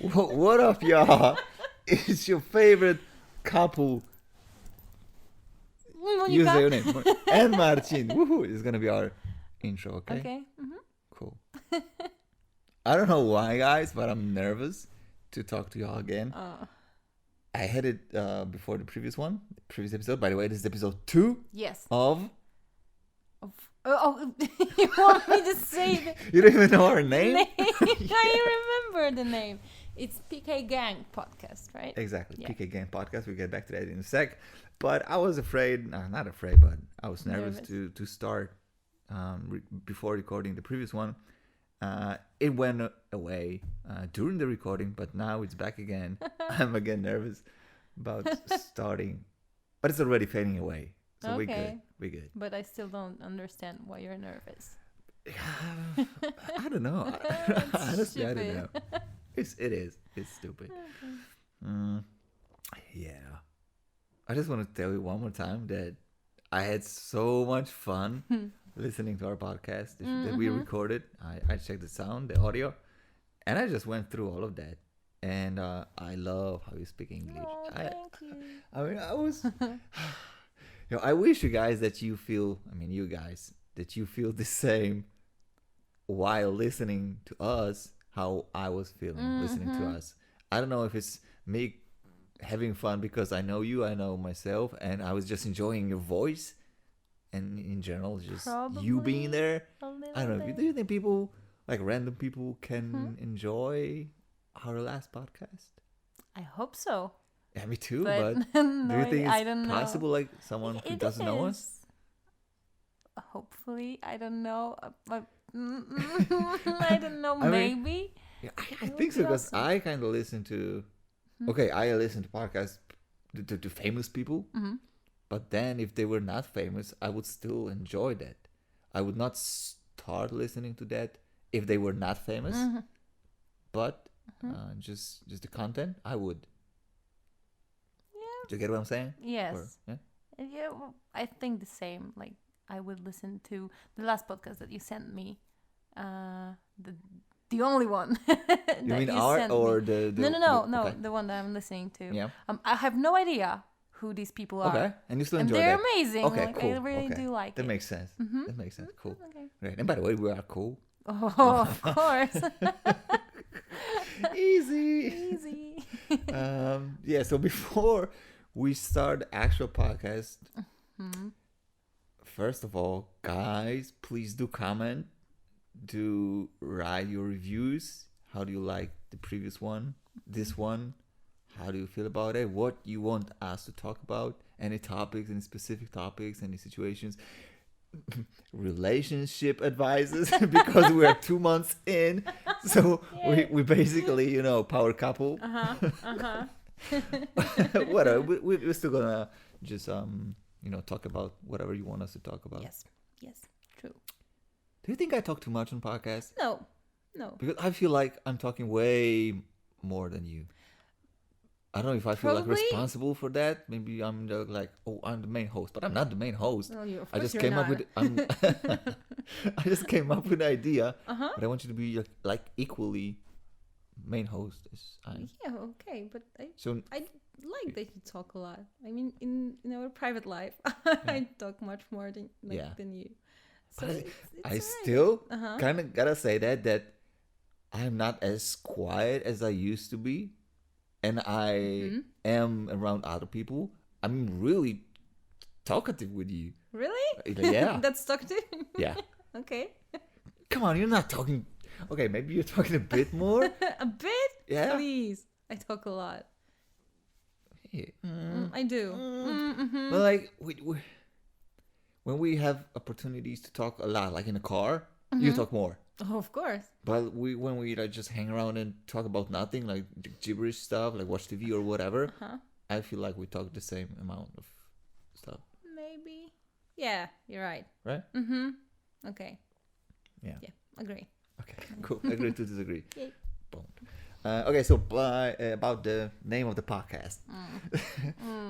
What up, y'all? It's your favorite couple. Use Monica. their name. And Marcin. Woohoo! Is gonna be our intro, okay? Okay. Cool. I don't know why, guys, but I'm nervous to talk to y'all again. I had it before the previous episode. By the way, this is episode 2 Yes. of... Oh, you want me to say the You don't even know our name? I remember the name. It's PK Gang Podcast, right? Exactly. Yeah. PK Game Podcast. We'll get back to that in a sec. But I was afraid, not afraid, but I was nervous. To start before recording the previous one. It went away during the recording, but now it's back again. I'm again nervous about starting. But it's already fading away. So Okay. we're good. But I still don't understand why you're nervous. I don't know. Honestly, I don't know. It is. It's stupid. Okay. Yeah. I just want to tell you one more time that I had so much fun listening to our podcast that we recorded. I checked the sound, the audio, and I just went through all of that. And I love how you speak English. Oh, thank you. I mean, I was... I wish you guys that you feel the same while listening to us, how I was feeling listening to us. I don't know if it's me having fun because I know you, I know myself, and I was just enjoying your voice, and in general, just you being there. I don't know. Do you think people, like random people, can enjoy our last podcast? I hope so. Yeah, me too. But But no, do you think I it's don't know. possible, like someone who It doesn't know us? is. Hopefully, I don't know. But I don't know. I mean, Maybe. Yeah, I It would think so be because awesome. I kind of listen to. Okay, I listen to podcasts to famous people, but then if they were not famous, I would still enjoy that. I would not start listening to that if they were not famous, but just the content, I would. Yeah. Do you get what I'm saying? Yes. Or, yeah? Yeah. Well, I think the same. Like I would listen to the last podcast that you sent me. The only one. You mean art or the No. okay. The one that I'm listening to. Yeah. I have no idea who these people are. Okay, and you still And enjoy they're that. amazing. Okay, Like, cool. I really Okay. do like That it. makes sense. That makes sense. Cool. Okay. Great. And by the way, we are cool. Oh, of course. Easy. Easy. Yeah, so before we start the actual podcast, first of all, guys, please do comment. Do write your reviews. How do you like the previous one? This one? How do you feel about it? What you want us to talk about? Any topics, any specific topics, any situations? Relationship advices because we are 2 months in, so we basically power couple. Whatever, we're still gonna just talk about whatever you want us to talk about. Yes. True. Do you think I talk too much on podcasts? No. Because I feel like I'm talking way more than you. I don't know if I feel Probably. like responsible for that. Maybe I'm I'm the main host, but I'm not the main host. Well, of I course just you're came not. up with I just came up with the idea, but I want you to be like equally main host as I am. Yeah. Okay. But So I like that you talk a lot. I mean, in our private life, I talk much more than you. So But it's I alright. still kind of gotta say that I'm not as quiet as I used to be, and I am around other people. I'm really talkative with you. Really? Yeah. That's talkative. Yeah. Okay. Come on, you're not talking. Okay, maybe you're talking a bit more. A bit. Yeah. Please. I talk a lot. Yeah. I do. But like when we have opportunities to talk a lot, like in a car, you talk more. Oh, of course. But when we like just hang around and talk about nothing, like gibberish stuff, like watch TV or whatever, I feel like we talk the same amount of stuff. Maybe. Yeah, you're right. Right? Okay. Yeah. Agree. Okay, cool. Agree to disagree. Yay. Boom. Okay, so about the name of the podcast.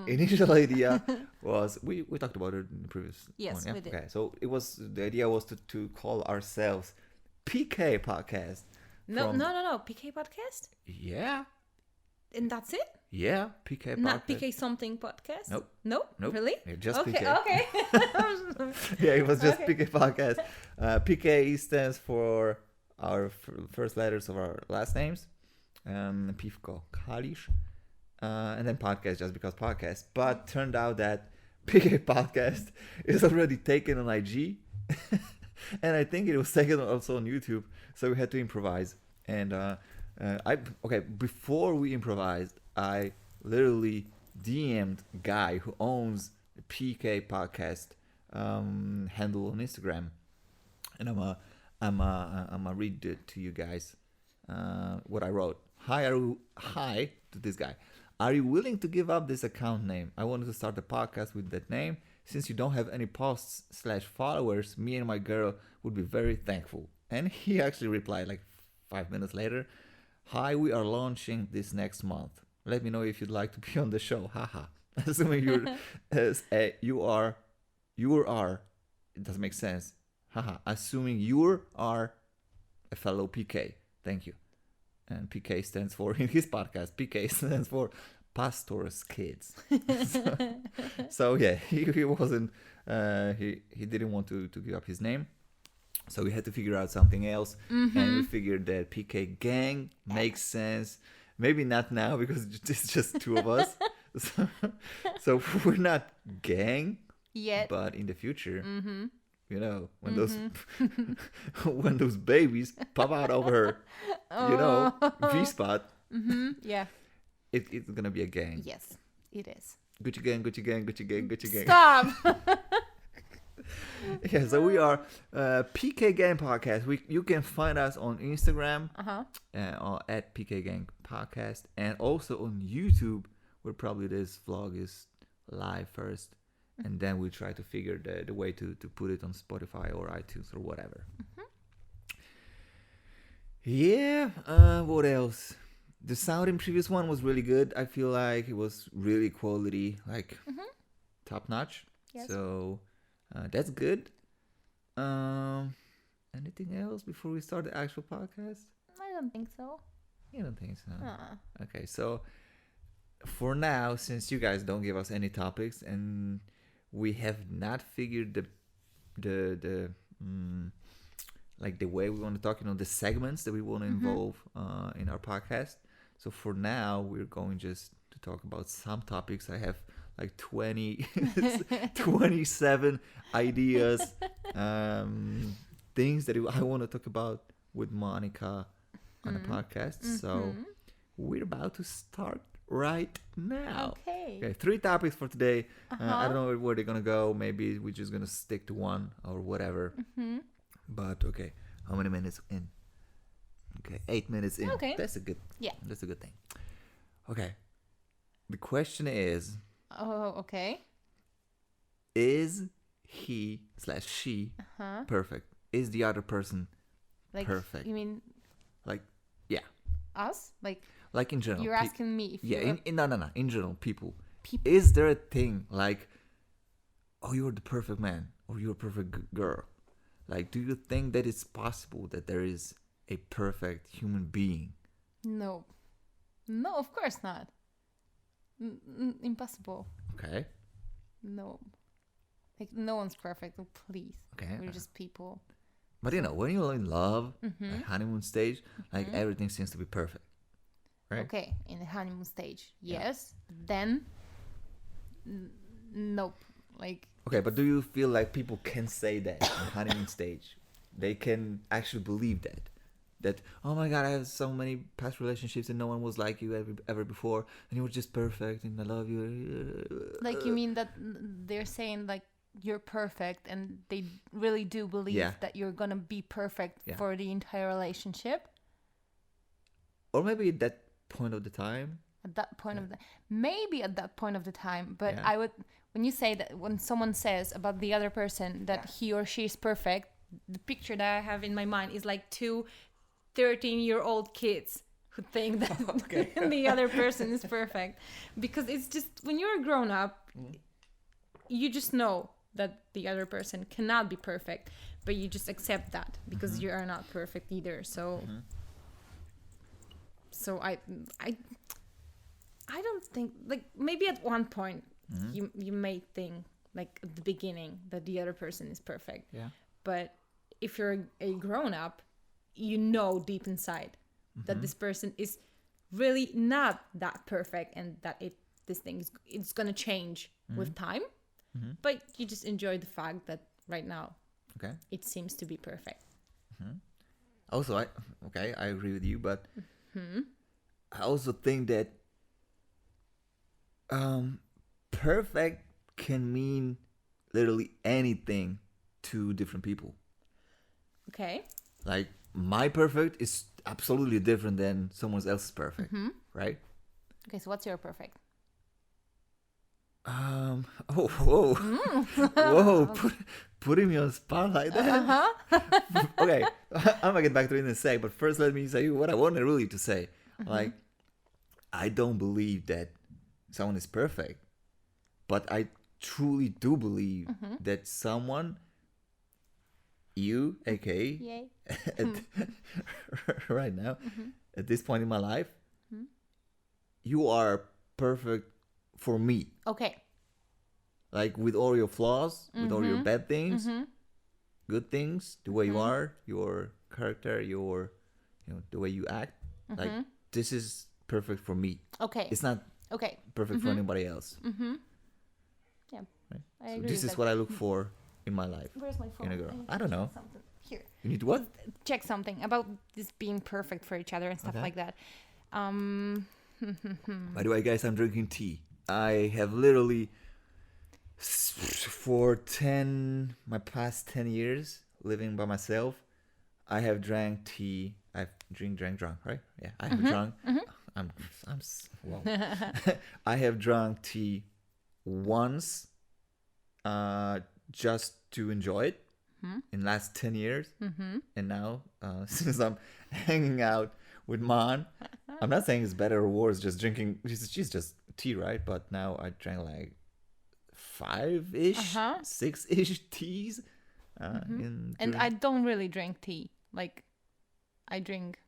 Initial idea was we talked about it in the previous Yes, one. Yeah? we did. Okay, so the idea was to call ourselves PK Podcast. No. PK podcast? Yeah. And that's it? Yeah, PK podcast. Not PK something podcast? Nope. Nope. Really? Yeah, just okay, PK. Okay. Yeah, it was just Okay. PK podcast. PK stands for our first letters of our last names. Pivko Kalisz. And then podcast just because podcast. But turned out that PK podcast is already taken on IG. And I think it was taken also on YouTube. So we had to improvise. And before we improvised, I literally DM'd a guy who owns the PK podcast handle on Instagram, and I'm a read it to you guys what I wrote. Hi to this guy. Are you willing to give up this account name? I wanted to start a podcast with that name. Since you don't have any posts / followers, me and my girl would be very thankful. And he actually replied like 5 minutes later. Hi, we are launching this next month. Let me know if you'd like to be on the show. Haha. Assuming you are, it doesn't make sense. Haha. Assuming you are a fellow PK. Thank you. And PK stands for, in his podcast, PK stands for Pastor's Kids. So yeah, he wasn't, he didn't want to give up his name. So we had to figure out something else, and we figured that PK Gang makes sense. Maybe not now because it's just two of us. So we're not gang Yet. But in the future, you know, when those when those babies pop out of her, you know, V-spot, Yeah. it's gonna be a gang. Yes, it is. Gucci gang, Gucci gang, Gucci gang, Gucci gang. Stop. Yeah, so we are PK Gang Podcast. You can find us on Instagram at PK Gang Podcast, and also on YouTube, where probably this vlog is live first, and then we try to figure the way to put it on Spotify or iTunes or whatever. Yeah, what else? The sound in previous one was really good. I feel like it was really quality, like top notch. Yes. So that's good. Anything else before we start the actual podcast? I don't think so. You don't think so? Okay, so for now, since you guys don't give us any topics and we have not figured the like the way we want to talk, you know, the segments that we want to involve in our podcast. So for now, we're going just to talk about some topics. I have like 27 ideas, things that I want to talk about with Monica on the podcast. So we're about to start right now. Okay, 3 topics for today. I don't know where they're gonna go. Maybe we're just gonna stick to one or whatever. But okay, how many minutes in? Okay, 8 minutes in. Okay, that's a good. Yeah, that's a good thing. Okay, the question is. Oh, okay. Is he / she perfect? Is the other person like, perfect? You mean like, yeah, us? Like in general. You're asking me if no. In general, people. People. Is there a thing like, oh, you're the perfect man or you're a perfect girl? Like, do you think that it's possible that there is a perfect human being? No, of course not. Impossible. Okay. No. Like, no one's perfect. Oh, please. Okay. We're just people. But you know, when you're in love, like honeymoon stage, like everything seems to be perfect. Right? Okay. In the honeymoon stage, yes. Then, nope. Like. Okay, but do you feel like people can say that in honeymoon stage? They can actually believe that, oh my god, I have so many past relationships and no one was like you ever before, and you were just perfect and I love you. Like, you mean that they're saying like you're perfect and they really do believe that you're gonna be perfect for the entire relationship? Or maybe at that point of the time. At that point of the maybe at that point of the time, but I would, when you say that, when someone says about the other person that he or she is perfect, the picture that I have in my mind is like 2 13-year-old kids who think that the other person is perfect. Because it's just, when you're a grown up, you just know that the other person cannot be perfect, but you just accept that because you are not perfect either. So So I don't think, like, maybe at one point you may think, like, at the beginning, that the other person is perfect. Yeah. But if you're a grown up, you know deep inside that this person is really not that perfect, and that this thing it's gonna change with time. But you just enjoy the fact that right now it seems to be perfect. Also, I agree with you, but I also think that perfect can mean literally anything to different people. Okay. Like, my perfect is absolutely different than someone else's perfect, right? Okay, so what's your perfect? Oh, whoa, whoa! Putting me on the spot like that. Okay, I'm gonna get back to it in a sec, but first let me say what I wanted really to say. Like, I don't believe that someone is perfect, but I truly do believe that someone, you, aka, right now, at this point in my life, you are perfect for me. Okay. Like, with all your flaws, with all your bad things, good things, the way you are, your character, your, the way you act, like, this is perfect for me. Okay. It's not perfect for anybody else. Yeah. Right? I So agree this with is that. what I look for in my life. Where's my phone? In a girl. need I to don't check know. something. Here. You need to what? Check something about this being perfect for each other and stuff like that. By the way, guys, I'm drinking tea. I have literally, for my past 10 years living by myself, I have drank tea. I've drank, right? Yeah, I have drunk. Wow. I have drunk tea once, just to enjoy it in the last 10 years. And now, since I'm hanging out with Mon, I'm not saying it's better or worse, just drinking, she's just tea, right? But now I drank like 5-ish, 6-ish teas. And I don't really drink tea. Like, I drink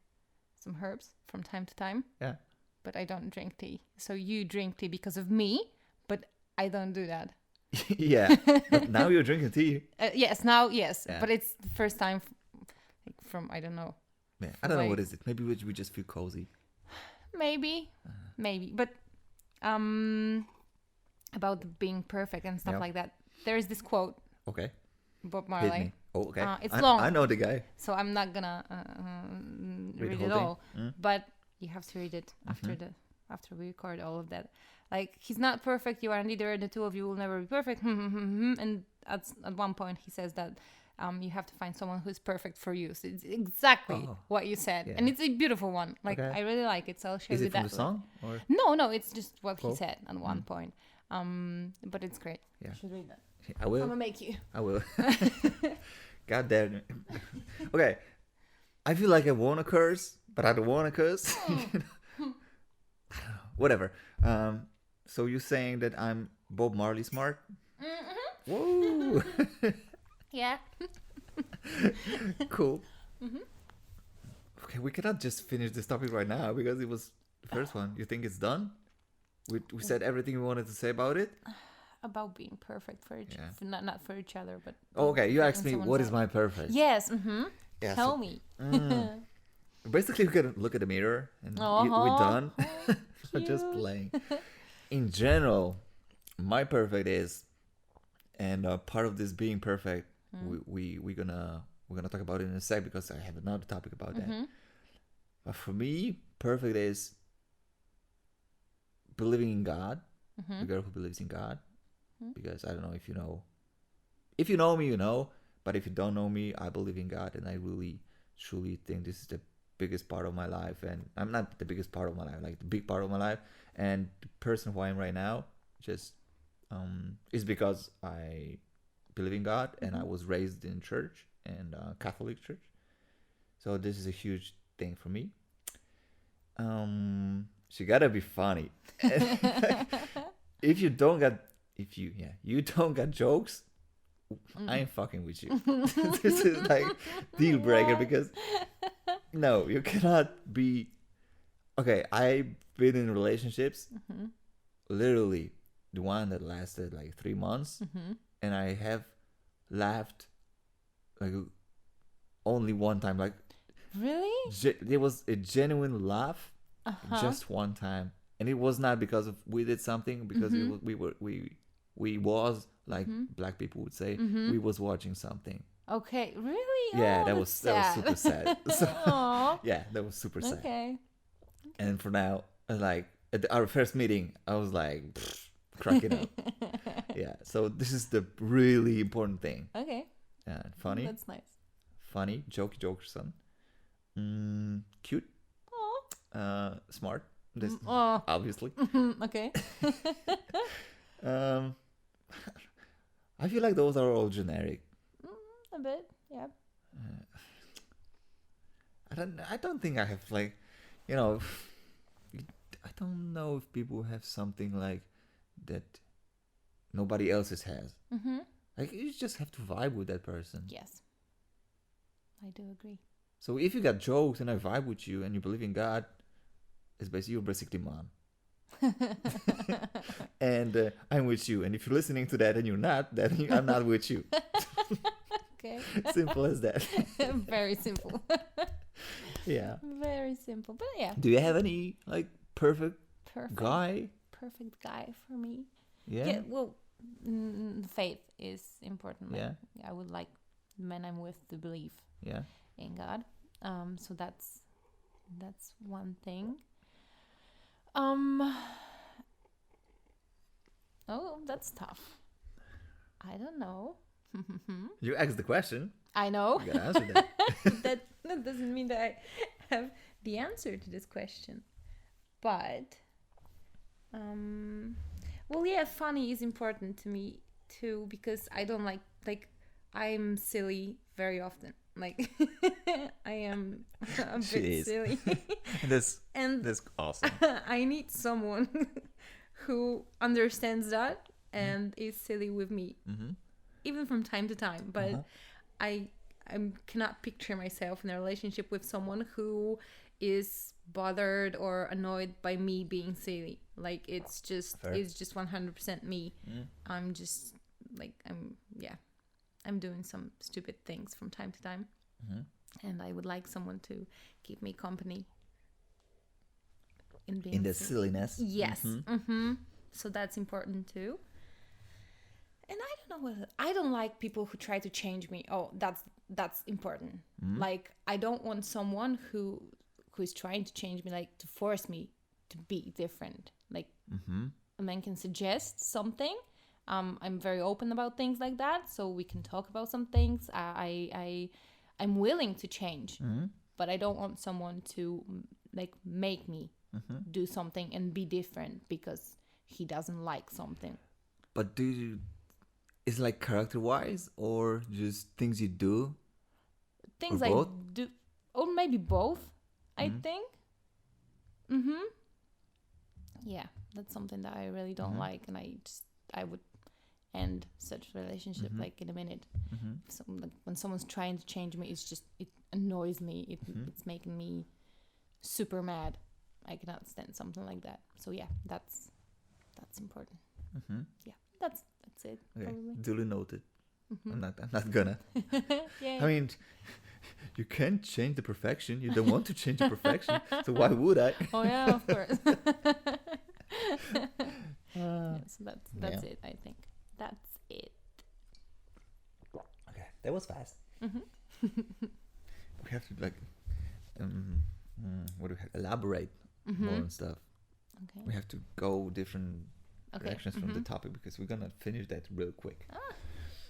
some herbs from time to time. Yeah. But I don't drink tea. So you drink tea because of me, but I don't do that. Yeah. But now you're drinking tea. Yes, now, yes. Yeah. But it's the first time from, I don't know. Yeah, I don't know what is it. Maybe we just feel cozy. Maybe. But about being perfect and stuff like that, there is this quote. Okay. Bob Hit Marley. me. Oh, okay. It's long. I know the guy. So I'm not gonna read it all. But you have to read it after we record all of that. Like, he's not perfect, you aren't either, the two of you will never be perfect. And at one point he says that you have to find someone who's perfect for you. So it's exactly what you said. Yeah. And it's a beautiful one. Like, I really like it, so I'll show is you it that. from the song? Or? No, it's just what he said at one point. But it's great. Yeah. You should read that. I will. I'm gonna make you. I will. God damn it. Okay. I feel like I want to curse, but I don't want to curse. I don't know. Whatever. So you're saying that I'm Bob Marley smart? Whoa. Yeah. Cool. Okay, we cannot just finish this topic right now because it was the first one. You think it's done? We said everything we wanted to say about it? About being perfect for each not for each other, but okay, you asked me what is my perfect. Yes. Yeah, Tell me. Basically, we can look at the mirror and we're done. I'm just playing. In general, my perfect is, and part of this being perfect, we're gonna talk about it in a sec because I have another topic about that. But for me, perfect is believing in God. The girl who believes in God. Because I don't know if you know. If you know me, you know. But if you don't know me, I believe in God, and I really, truly think this is the biggest part of my life. And I'm not the biggest part of my life, like the big part of my life. And the person who I am right now, just is because I believe in God, and I was raised in church and Catholic church. So this is a huge thing for me. She gotta be funny. If you don't got jokes, I ain't fucking with you. This is like deal breaker because no, you cannot be Okay, I've been in relationships, Mm-hmm. literally the one that lasted like 3 months, Mm-hmm. and I have laughed like only one time. Like Really? there was a genuine laugh Uh-huh. just one time, and it was not because of we did something, because Mm-hmm. we was like Mm-hmm. black people would say, Mm-hmm. we was watching something. Okay, really? Yeah, Oh, that that's was sad. super sad. So Aw. yeah, that was super sad. Okay. And for now, like at our first meeting, I was like cracking up. Yeah, so this is the really important thing. Okay. Funny, That's nice. funny, jokey jokerson, cute, smart. This Oh. obviously. Okay. um, I feel like those are all generic. A bit. Yeah. I don't think I have like, you know, I don't know if people have something like that nobody else's has. Mm-hmm. Like you just have to vibe with that person. Yes. I do agree. So if you got jokes and I vibe with you and you believe in God, you're basically mom. And I'm with you. And if you're listening to that and you're not, then I'm not with you. Okay. Simple as that. Very simple. Yeah. Very simple. But yeah. Do you have any like perfect Perfect. guy? Perfect guy for me. Yeah. Well, faith is important. Like, Yeah. I would like the man I'm with to believe Yeah. in God. So that's one thing. Oh, that's tough. I don't know. You asked the question. I know. You gotta answer that. that doesn't mean that I have the answer to this question. But well, yeah, funny is important to me too, because I don't like I'm silly very often. Like I am a She bit is. silly. And That's awesome. I need someone who understands that and is silly with me, even from time to time. But I cannot picture myself in a relationship with someone who is bothered or annoyed by me being silly. Like it's just 100% me. I'm just like I'm doing some stupid things from time to time, and I would like someone to keep me company in being In the silliness. Yes. So that's important too. And I don't know whether I don't like people who try to change me. Oh, that's important. Like I don't want someone who is trying to change me, like to force me to be different. Like a man can suggest something. I'm very open about things like that, so we can talk about some things. I'm willing to change, but I don't want someone to like make me do something and be different because he doesn't like something. But is like character wise or just things you do? Things or I both? do, or maybe both. I think. Yeah, that's something that I really don't like, and I would end such relationship like in a minute. So, like, when someone's trying to change me, it annoys me. It's making me super mad. I cannot stand something like that. So yeah, that's important. Yeah, that's it. Okay, Probably. duly noted. I'm not gonna. Yeah. I mean, you can't change the perfection. You don't want to change the perfection, so why would I? Oh yeah, of course. Yeah, so that's it. I think that's it. Okay, that was fast. We have to like, what do we have? Elaborate more on stuff. Okay. We have to go different Okay. directions from the topic because we're gonna finish that real quick.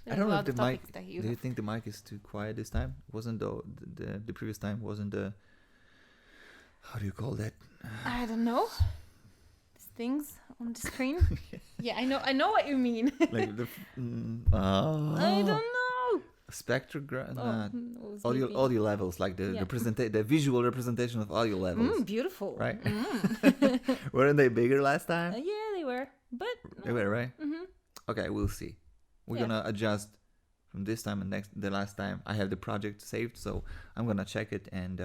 There's I don't a know lot if of the mic. topics that Do you think the mic is too quiet this time? Wasn't the previous time wasn't the? How do you call that? I don't know. These things on the screen. Yeah, I know what you mean. Like the. I don't know. Spectrogram. Oh, Audio levels, like the visual representation of audio levels. Beautiful. Right? Weren't they bigger last time? Yeah, they were, but They were, right? Okay, we'll see. We're gonna adjust from this time and the last time. I have the project saved, so I'm gonna check it and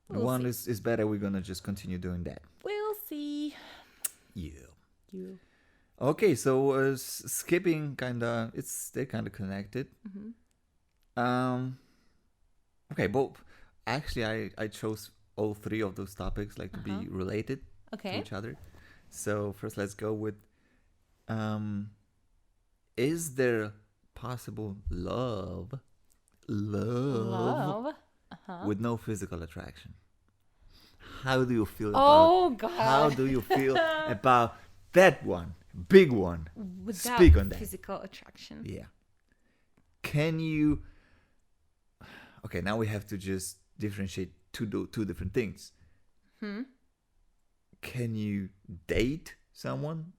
one is better. We're gonna just continue doing that. We'll see. Yeah. You. Okay, so skipping they're kind of connected. Okay, but actually I chose all three of those topics like to be related to each other. So first let's go with is there possible love with no physical attraction? How do you feel God. How do you feel about that one? Big one. Without Speak on that. Physical attraction. Yeah. Can you... Okay, now we have to just differentiate two different things. Can you date someone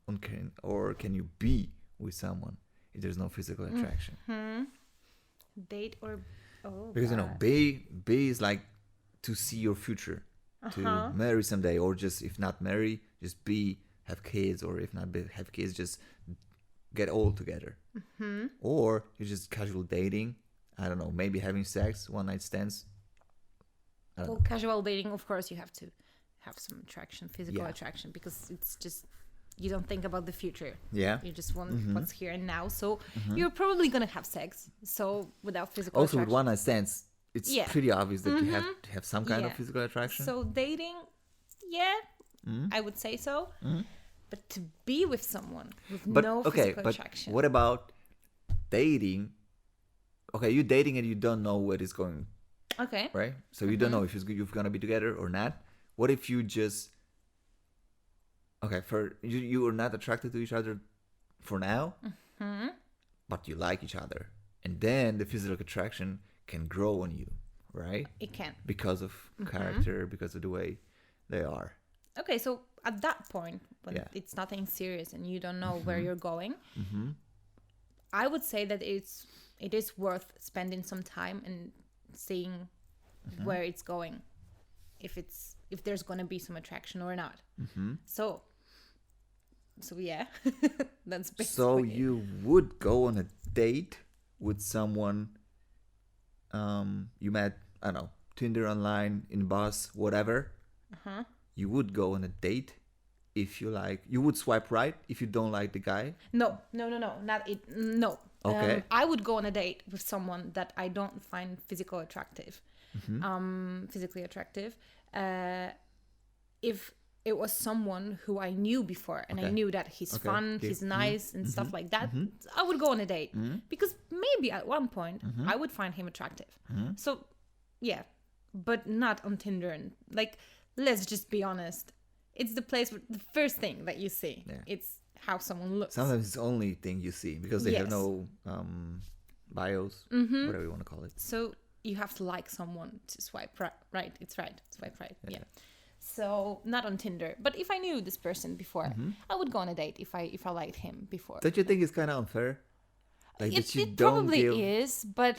or can you be with someone if there's no physical attraction? Date or... Because, be is like to see your future. To marry someday, or just if not marry, just have kids, or if not have kids, just get old together. Or you're just casual dating. I don't know, maybe having sex, one night stands. Casual dating, of course, you have to have some attraction, physical attraction, because it's just you don't think about the future. Yeah, you just want what's here and now. So you're probably gonna have sex. So without physical also attraction. with one night stands, it's pretty obvious that you have to have some kind of physical attraction. So dating, I would say so. But to be with someone with no physical attraction. What about dating? Okay, you're dating and you don't know where it's going. Okay. Right? So you don't know if you're going to be together or not. What if you just... Okay, you are not attracted to each other for now, but you like each other. And then the physical attraction can grow on you, right? It can. Because of character, because of the way they are. Okay, so at that point, when it's nothing serious and you don't know where you're going, I would say that it is worth spending some time and seeing where it's going, if there's going to be some attraction or not. So yeah, that's basically so you would go on a date with someone you met, I don't know, Tinder, online, in bus, whatever. You would go on a date if you would swipe right if you don't like the guy? No, not it. No. Okay. I would go on a date with someone that I don't find physically attractive. If it was someone who I knew before and I knew that he's fun, he's nice and stuff like that, I would go on a date because maybe at one point I would find him attractive. So yeah, but not on Tinder. And let's just be honest, it's the first thing that you see. It's how someone looks. Sometimes it's the only thing you see because they have no bios, whatever you want to call it. So you have to like someone to swipe right. It's right. Swipe right. Yeah. So not on Tinder, but if I knew this person before, I would go on a date if I liked him before. Don't you think it's kind of unfair? It probably is, but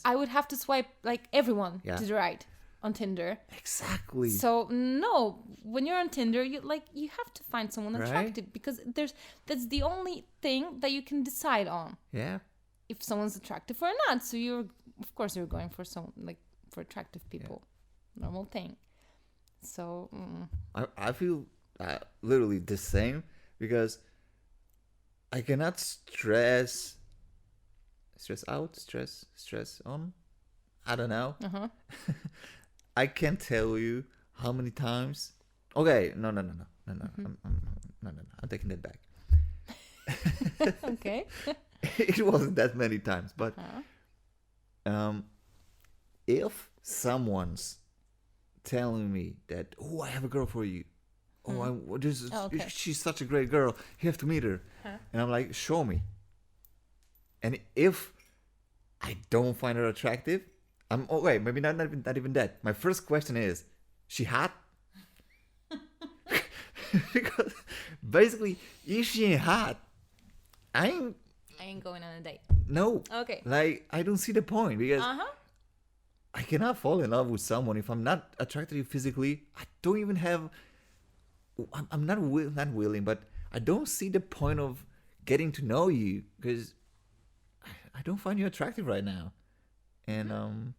I would have to swipe everyone to the right on Tinder. Exactly. So no, when you're on Tinder, you have to find someone attractive because that's the only thing that you can decide on. Yeah. If someone's attractive or not. So you're going for someone for attractive people. Normal thing. So I feel literally the same because I cannot stress on. I don't know. I can't tell you how many times. Okay, no. I'm taking that back. Okay. It wasn't that many times, but if someone's telling me that, oh, I have a girl for you, she's such a great girl, you have to meet her, and I'm like, show me. And if I don't find her attractive, maybe not even that. My first question is, she hot? Because basically, if she ain't hot, I ain't going on a date. No. Okay. I don't see the point because I cannot fall in love with someone if I'm not attracted to you physically. I don't even have. I'm not willing, but I don't see the point of getting to know you because I don't find you attractive right now. And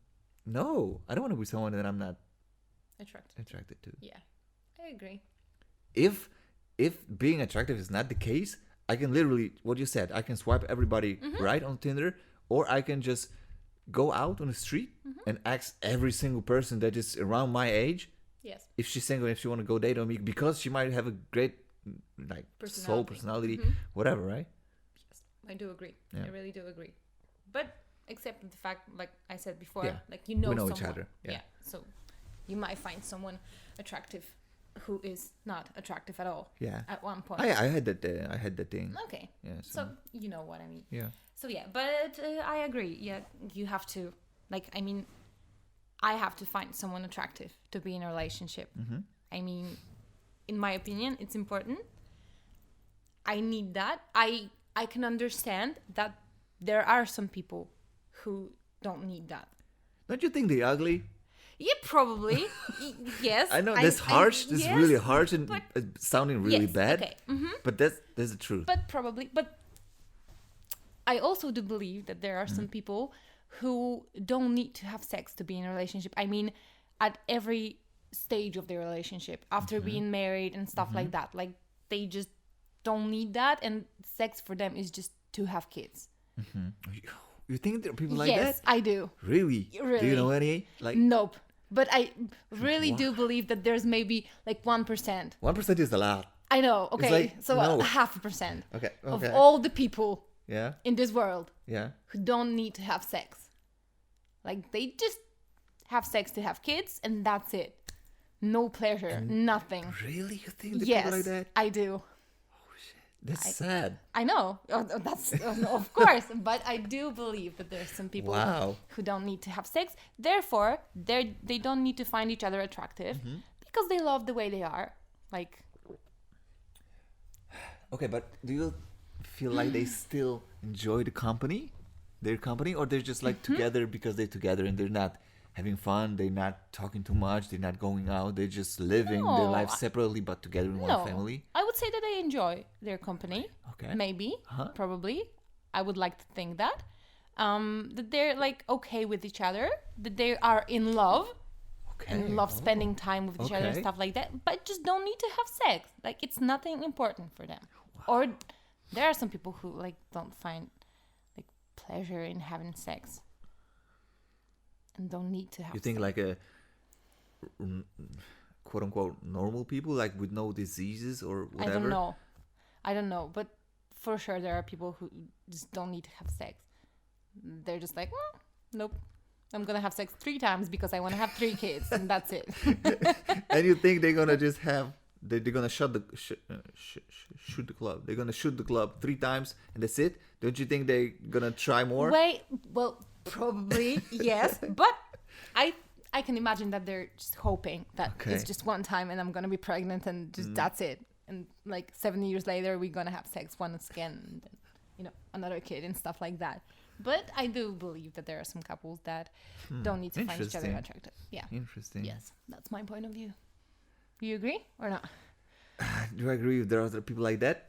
no, I don't want to be someone that I'm not attracted to. Yeah, I agree. If being attractive is not the case, I can literally, what you said, I can swipe everybody right on Tinder, or I can just go out on the street and ask every single person that is around my age, yes, if she's single, if she want to go date on me, because she might have a great like soul personality, whatever, right? Yes, I do agree. Yeah. I really do agree. But except the fact, like I said before, Yeah. like we know each someone. other. Yeah. So you might find someone attractive who is not attractive at all. Yeah. At one point. I had that. I had that thing. Okay. Yeah. So you know what I mean. Yeah. So yeah, but I agree. Yeah, you have to, like, I mean, I have to find someone attractive to be in a relationship. I mean, in my opinion, it's important. I need that. I can understand that there are some people who don't need that. Don't you think they're ugly? Yeah, probably. Yes. I know that's harsh. This is really harsh and sounding really yes, bad. Okay. But that's the truth. But probably. But I also do believe that there are some people who don't need to have sex to be in a relationship. I mean, at every stage of their relationship, after being married and stuff like that, like they just don't need that, and sex for them is just to have kids. You think there are people like that? Yes, I do. Really? Do you know any? Like, nope. But I really do believe that there's maybe like 1%. 1% is a lot. I know. Okay, like, so no. 0.5% Okay. of all the people Yeah. in this world Yeah. who don't need to have sex. Like they just have sex to have kids, and that's it. No pleasure, nothing. Really? You think there are Yes, people like that? I do. That's sad. I know. That's of course, but I do believe that there's some people who don't need to have sex. Therefore, they don't need to find each other attractive because they love the way they are. Like, okay, but do you feel like they still enjoy their company, or they're just like together because they're together and they're not having fun, they're not talking too much, they're not going out, they're just living their life separately but together in one family? I would say that they enjoy their company. Okay. Maybe, probably. I would like to think that. That they're like okay with each other, that they are in love and love spending time with each other and stuff like that, but just don't need to have sex. Like it's nothing important for them. Or there are some people who like don't find like pleasure in having sex. And don't need to have You think sex. like a quote unquote normal people, like with no diseases or whatever? I don't know, but for sure there are people who just don't need to have sex. They're just like, well, nope, I'm gonna have sex 3 times because I want to have 3 kids, and that's it. And you think they're gonna just have they're gonna shoot the club? They're gonna shoot the club 3 times and that's it? Don't you think they're gonna try more? Well, probably yes, but I can imagine that they're just hoping that it's just one time and I'm gonna be pregnant and just that's it. And like 7 years later, we're gonna have sex once again, and then, another kid and stuff like that. But I do believe that there are some couples that don't need to find each other attractive. Yeah. Interesting. Yes, that's my point of view. Do you agree or not? Do I agree if there are other people like that?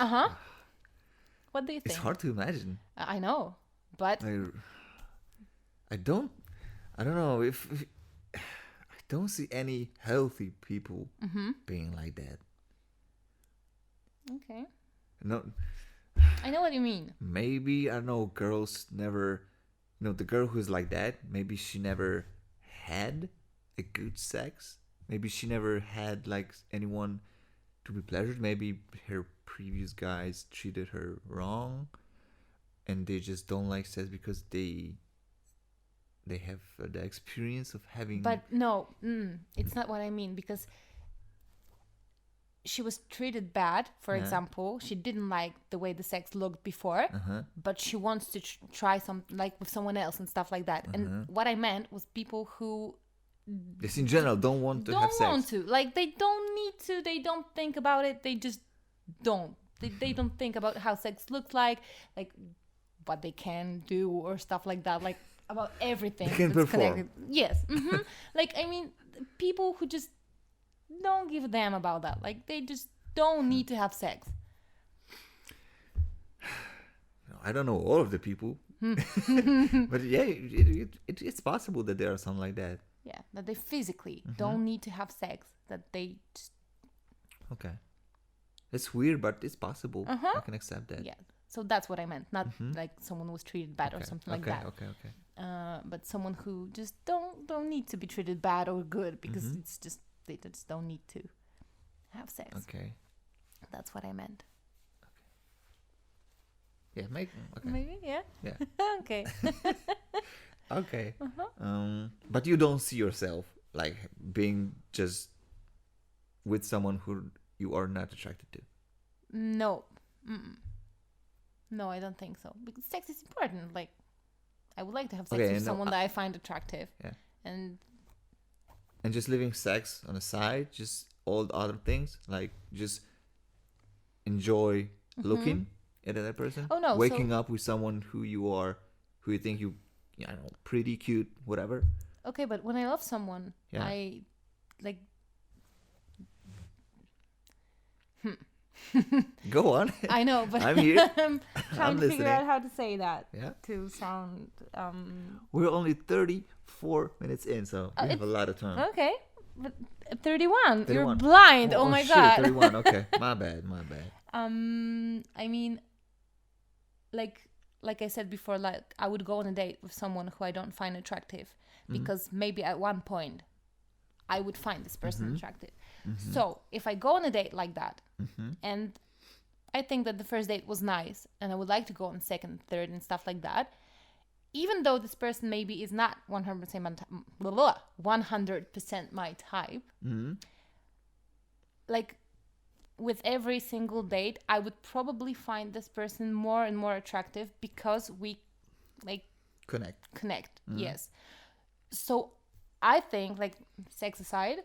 What do you think? It's hard to imagine. I know, but I don't know if I don't see any healthy people being like that. Okay. No, I know what you mean. maybe I don't know. Girls never, the girl who's like that. Maybe she never had a good sex. Maybe she never had like anyone to be pleasured. Maybe her previous guys treated her wrong, and they just don't like sex because they have the experience of having. But no, it's not what I mean, because she was treated bad. For example, she didn't like the way the sex looked before, but she wants to try some like with someone else and stuff like that. And what I meant was people who just in general don't want to have sex. Don't want to. Like they don't need to. They don't think about it. They just don't. They don't think about how sex looks like what they can do or stuff like that. Like about everything. They can perform. Connected. Yes. Like I mean, people who just don't give a damn about that. Like they just don't need to have sex. I don't know all of the people, but yeah, it's possible that there are some like that. Yeah, that they physically don't need to have sex, that they just... Okay. It's weird, but it's possible. I can accept that. Yeah. So that's what I meant. Not like someone was treated bad or something like that. Okay. But someone who just don't need to be treated bad or good, because it's just, they just don't need to have sex. Okay. That's what I meant. Yeah, okay. Maybe, yeah. Yeah. Okay. Okay. But you don't see yourself like being just with someone who you are not attracted to. No. No, I don't think so. Because sex is important. Like, I would like to have sex with someone that I find attractive. Yeah. And just leaving sex on the side, just all the other things, like just enjoy looking at that person. Oh no, waking up with someone who you think I don't know, pretty, cute, whatever. Okay, but when I love someone, I like. Go on. I know, but I'm here. I'm trying to figure out how to say that to sound. We're only 34 minutes in, so we have a lot of time. Okay, but 31. You're blind. Oh my shit, god. 31. Okay, my bad. I mean, like I said before, like I would go on a date with someone who I don't find attractive, because maybe at one point I would find this person attractive. So if I go on a date like that, and I think that the first date was nice, and I would like to go on second, third, and stuff like that, even though this person maybe is not 100% my type, like with every single date, I would probably find this person more and more attractive because we like connect. Yes. So I think, like, sex aside,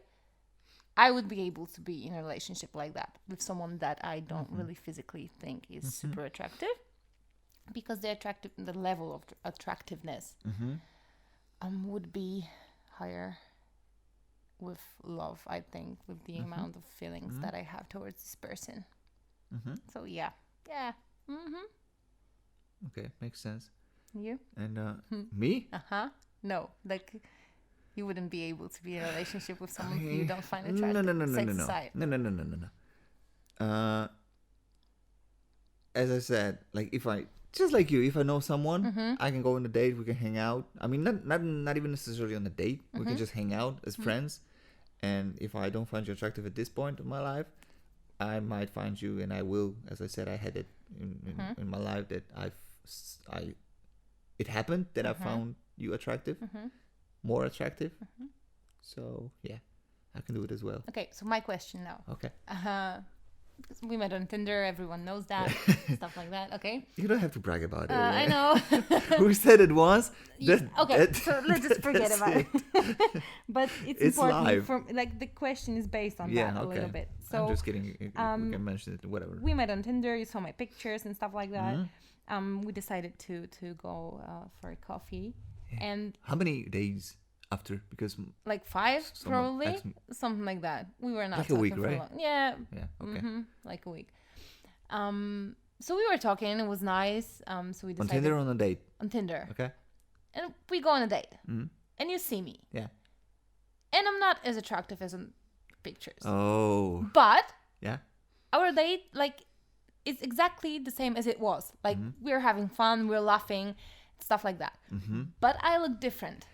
I would be able to be in a relationship like that with someone that I don't really physically think is super attractive, because the level of attractiveness would be higher with love, I think, with the amount of feelings that I have towards this person. So yeah. Okay, makes sense. You? And me? No, like, you wouldn't be able to be in a relationship with someone who you don't find attractive. No. As I said, like, if I know someone, I can go on a date, we can hang out. I mean, not even necessarily on a date. We can just hang out as friends. And if I don't find you attractive at this point of my life, I might find you, and I will. As I said, I had it in my life that it happened that I found you attractive, more attractive. So yeah, I can do it as well. Okay, so my question now. Okay. Because we met on Tinder, everyone knows that, stuff like that. Okay. You don't have to brag about it. I know. We said it once. So let's just forget about it. But it's important. Live. Like, the question is based on that a little bit. So I'm just kidding. We can mention it, whatever. We met on Tinder. You saw my pictures and stuff like that. We decided to go for a coffee. Yeah. And how many days after? Because like 5 probably, something like that. We were not like a week, right? Yeah. Okay. Like a week. So we were talking. It was nice. So we decided on Tinder or on a date? On Tinder. Okay. And we go on a date. And you see me. Yeah. And I'm not as attractive as in pictures. Oh. But yeah, our date, like, it's exactly the same as it was. Like, we're having fun, we're laughing, stuff like that. But I look different.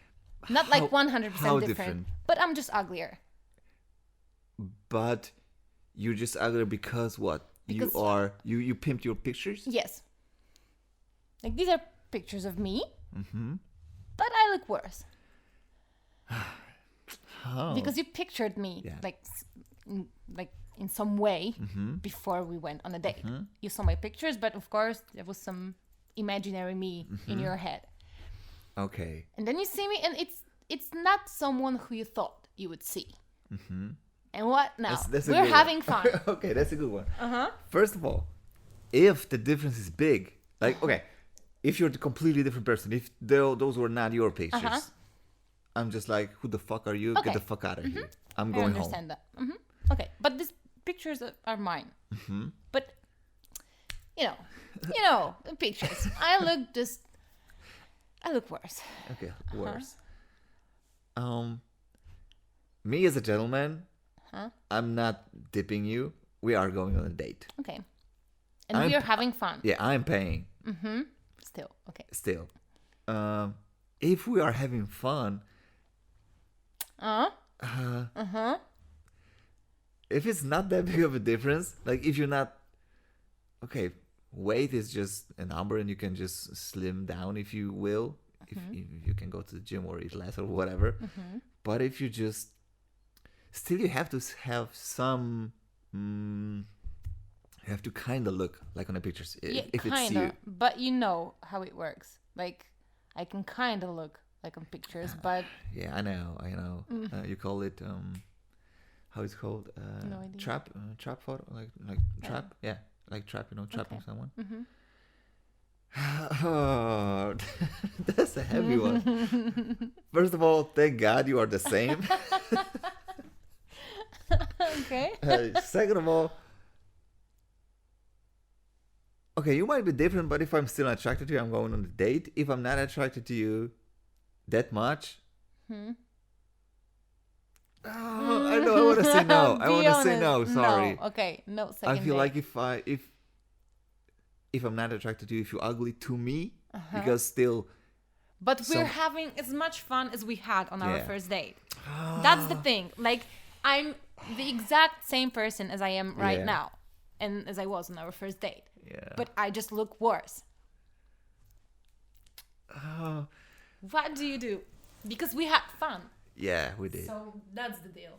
Not like 100% different. But I'm just uglier. But you're just uglier because what? You pimped your pictures? Yes. Like, these are pictures of me. But I look worse. How? Because you pictured me like in some way before we went on a date. You saw my pictures, but of course there was some imaginary me in your head. Okay. And then you see me, and it's not someone who you thought you would see. And what now? We're having fun. Okay, that's a good one. First of all, if the difference is big, like, okay, if you're a completely different person, if those were not your pictures, I'm just like, who the fuck are you? Okay. Get the fuck out of here. I'm going home. I understand that. Okay, but these pictures are mine. But, you know, the pictures. I look worse. Okay, worse. me as a gentleman, Huh? I'm not dipping you. We are going on a date. Okay. And we are having fun. Yeah, I'm paying. Still. Okay. Still. If we are having fun, if it's not that big of a difference, like if you're not, okay, weight is just a number and you can just slim down if you will, if you can go to the gym or eat less or whatever. But if you just, still you have to have some, you have to kind of look like on the pictures. If it's you. Kinda, but you know how it works. Like, I can kind of look like on pictures, but Yeah, I know. You call it how it's called? No idea. Trap photo, like trap. Yeah, like trap. Trapping someone. Oh, that's a heavy one. First of all, thank God you are the same. okay. Second of all, okay, you might be different, but if I'm still attracted to you, I'm going on a date. If I'm not attracted to you that much, I know I want to say no. I want to say no. Sorry. No. Okay, no second. I feel date. like if I'm not attracted to you, if you're ugly to me, because still. But we're having as much fun as we had on our Yeah. first date. That's the thing. Like, I'm the exact same person as I am right Yeah. now, and as I was on our first date. Yeah. But I just look worse. Oh, What do you do? Because we had fun. yeah, we did. So that's the deal.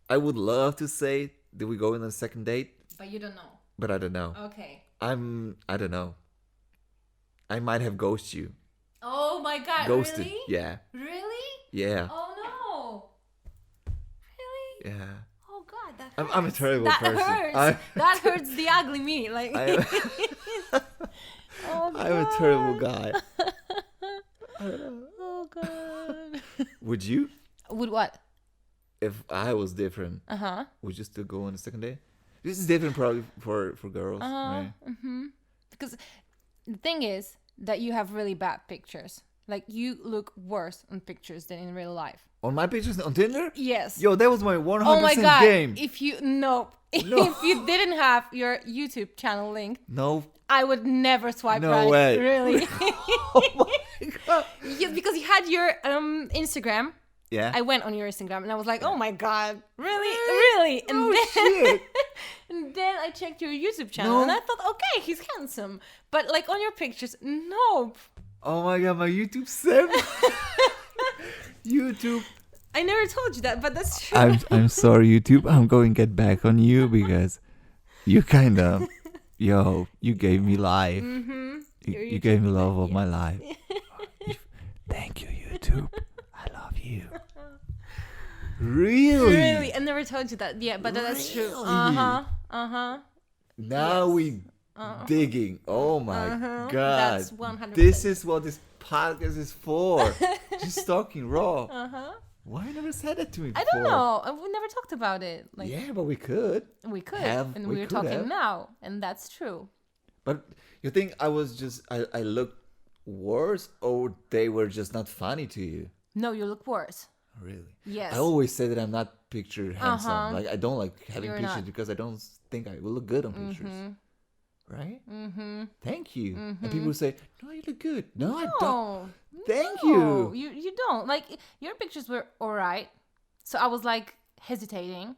I would love to say, did we go on a second date? But you don't know. But I don't know. Okay. I don't know. I might have ghosted you. Oh my god, Ghosted. really? Yeah. Really? Yeah. Oh no. Really? Yeah. Oh god, that hurts. I'm a terrible that person. Hurts. That hurts the ugly me. Like I'm oh, a terrible guy. Oh god. Would you? Would what? If I was different, would you still go on a second date? This is different probably for girls, right? Because the thing is that you have really bad pictures. Like, you look worse on pictures than in real life. On my pictures on Tinder? Yes. Yo, that was my 100% Oh my god. game. If you No. if you didn't have your YouTube channel linked, No. I would never swipe No right. way. Really. Oh my god. Yes, because you had your Instagram. Yeah. I went on your Instagram and I was like, oh my god, really? And Oh, then shit. and then I checked your YouTube channel No. and I thought, okay, he's handsome. But like on your pictures, no. Oh my god, my YouTube saved. YouTube. I never told you that, but that's true. I'm sorry, YouTube. I'm going to get back on you because you kind of, you gave me life. You gave me love of my life. Thank you, YouTube. I love you. Really? Really, I never told you that. Yeah, but that's true. Now we digging. Oh my god. That's 100%. This is what this podcast is for. Just talking raw. Why you never said that to me before? I don't know. We never talked about it. Like, Yeah, but we could. we could, have- and we we're could talking have. now, and that's true. But you think I looked worse, or they were just not funny to you? No, you look worse. Really? Yes. I always say that I'm not picture handsome. Like I don't like having You're pictures not. because I don't think I will look good on pictures. Right? Thank you. And people say, "No, you look good." No, I don't. Thank No, you. you don't. Like, your pictures were alright. So I was like hesitating.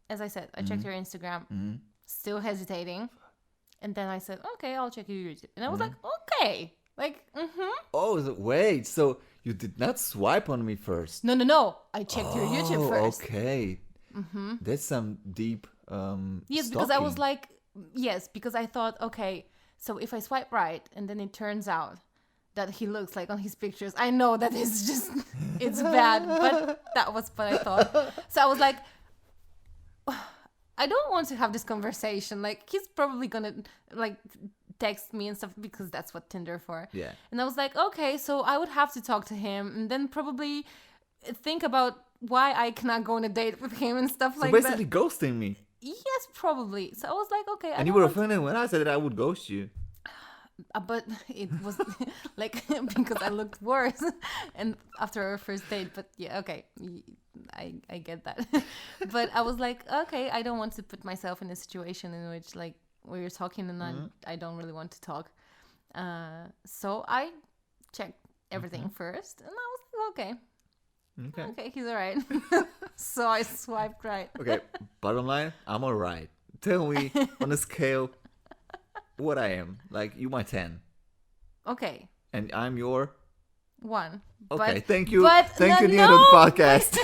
As I said, I checked your Instagram. Still hesitating. And then I said, okay, I'll check your YouTube. And I was like, okay. Like, Oh, wait. So you did not swipe on me first? No. I checked your YouTube first. Okay. That's some deep. Yes, because I was stalking. like, yes, because I thought, okay, so if I swipe right and then it turns out that he looks like on his pictures, I know that it's just, it's bad, but that was what I thought. So I was like, I don't want to have this conversation. Like, he's probably gonna like text me and stuff because that's what Tinder for. Yeah. And I was like, okay, so I would have to talk to him and then probably think about why I cannot go on a date with him and stuff So like basically that. ghosting me. Yes, probably. So I was like, okay. And you were offended when I said that I would ghost you. But it was like because I looked worse and after our first date. But yeah, okay, I get that. But I was like, okay, I don't want to put myself in a situation in which like we're talking and I don't really want to talk. So I checked everything first, and I was like, okay, he's all right. So I swiped right. Okay, bottom line, I'm all right. Tell me on a scale what I am. Like, you my 10. Okay. And I'm your... 1. Okay, but, thank you. But Thank you, the end of the podcast.